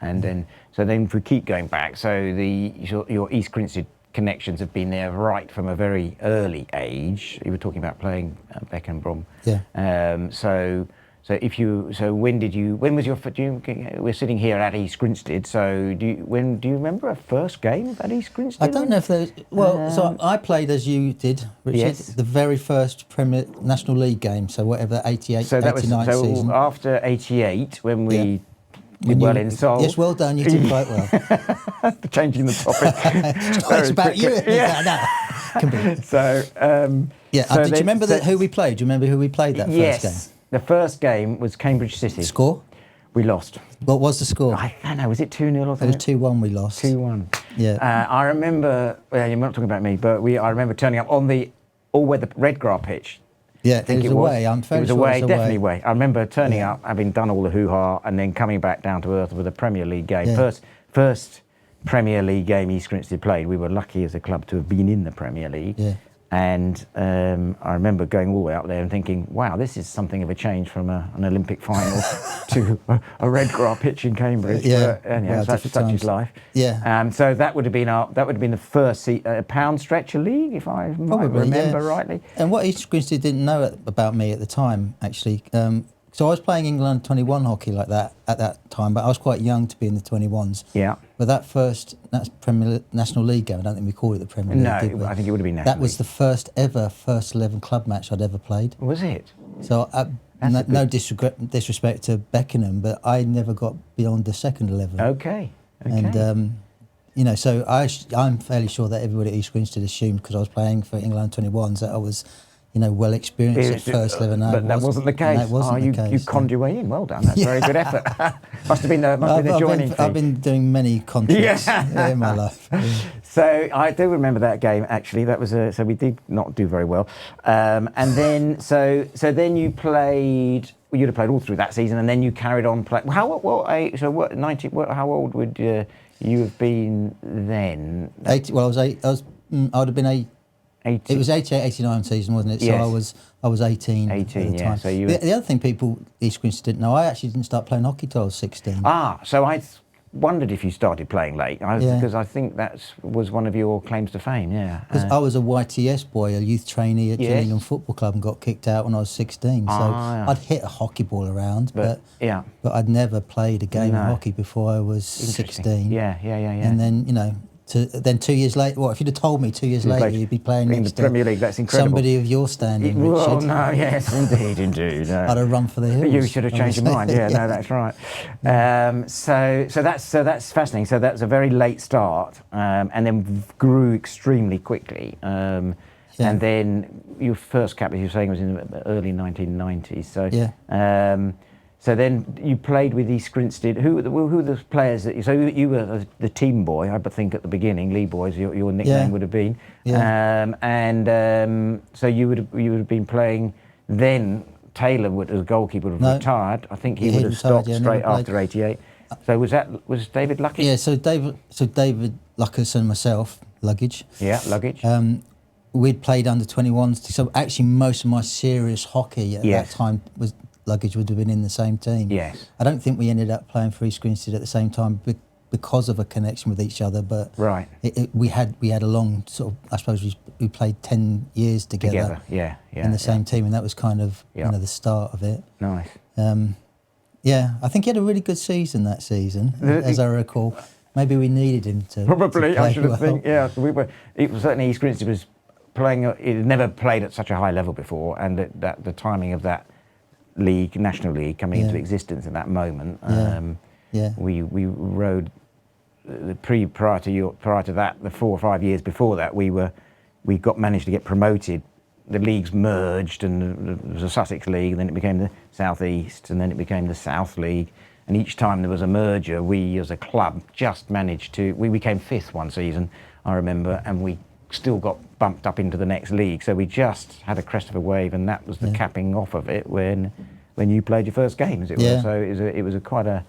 And then if we keep going back, so your East Grinstead connections have been there right from a very early age. You were talking about playing Beckenham, Brom. Yeah. When was your? We're sitting here at East Grinstead. So do you remember a first game at East Grinstead? I don't know if there was. Well, so I played as you did, Richard. Yes. The very first Premier National League game. So whatever 88, so that 89 was season. After 88 when we. Did well in Seoul. Yes, well done. You did quite well. Changing the topic. It's about you. Yeah. Can be. So. Did you remember who we played? Do you remember who we played that first game? The first game was Cambridge City. Score? We lost. What was the score? I don't know. Was it 2-0 or something? It was 2-1 we lost. 2-1. Yeah. I remember, well, you're not talking about me, but I remember turning up on the all-weather Redgar pitch. Yeah, it was away. I'm fairly sure it was away. Definitely away. I remember turning up, having done all the hoo-ha, and then coming back down to earth with a Premier League game. Yeah. First Premier League game East Grinstead played. We were lucky as a club to have been in the Premier League. Yeah. And I remember going all the way up there and thinking, wow, this is something of a change from an Olympic final to a Redgar pitch in Cambridge. Yeah, but, anyhow, such is life. Yeah. So that would have been the first Pound Stretcher League, if I might remember rightly. And what East Grinstead didn't know about me at the time, actually. So I was playing England 21 hockey like that at that time, but I was quite young to be in the 21s. Yeah. But that's Premier National League game. I don't think we called it the Premier League. No, I think it would have been National That was the first ever first 11 club match I'd ever played. Was it? So no disrespect to Beckenham, but I never got beyond the second 11. Okay. And so I'm fairly sure that everybody at East Grinstead assumed, because I was playing for England 21s, that I was well experienced at first 11. But that wasn't the case. That wasn't the case. You conned your way in. Well done. That's very good effort. must have been the joining fee. I've been doing many contracts in my life. Yeah. So I do remember that game. Actually, that was so we did not do very well. And then then you played. Well, you'd have played all through that season, and then you carried on playing. How old would you have been then? 80. Well, I would have been 8. 80. It was 88, 89 season, wasn't it? So Yes. I was 18 18, at the yeah. time. So you the other thing people East Grinstead didn't know, I actually didn't start playing hockey till I was 16. So I wondered if you started playing late, because I think that was one of your claims to fame, yeah. Because I was a YTS boy, a youth trainee at Yes. Gillingham Football Club, and got kicked out when I was 16. So I'd hit a hocky ball around, but I'd never played a game of hockey before I was 16. Yeah. And then, then 2 years later, if you'd have told me 2 years later you'd be playing in the next Premier to League, that's incredible. somebody of your standing, Well, Richard. no, yes, indeed. No. I'd have run for the hills. You should have changed your mind. Yeah, no, that's right. So that's fascinating. So that's a very late start, and then grew extremely quickly. And then your first cap, as you were saying, was in the early 1990s. So so then you played with East Grinstead. Who were the players that so you were the team boy, I think, at the beginning. Lee Boys, your nickname would have been. So you would have been playing then. Taylor as a goalkeeper would have retired. I think he would have stopped straight after 88. So was David Lucky? Yeah, so David Lucas and myself, Luggage. Yeah, Luggage. We'd played under 21s. So actually most of my serious hockey at that time was Luggage would have been in the same team. Yes. I don't think we ended up playing for East Grinstead at the same time because of a connection with each other, but we had a long sort of, I suppose we played 10 years together. In the same team, and that was kind of the start of it. Nice. I think he had a really good season that season, as I recall. Maybe we needed him to Probably, to play I should have think. Yeah, it was certainly East Grinstead was playing. It had never played at such a high level before, and that the timing of that league, National League, coming into existence at that moment. We rode prior to that, the 4 or 5 years before that, we managed to get promoted. The leagues merged, and there was a Sussex League, and then it became the South East, and then it became the South League. And each time there was a merger, we as a club just managed to. We came 5th one season, I remember, and we still got bumped up into the next league. So we just had a crest of a wave, and that was the capping off of it when you played your first game, as it were. So it was quite a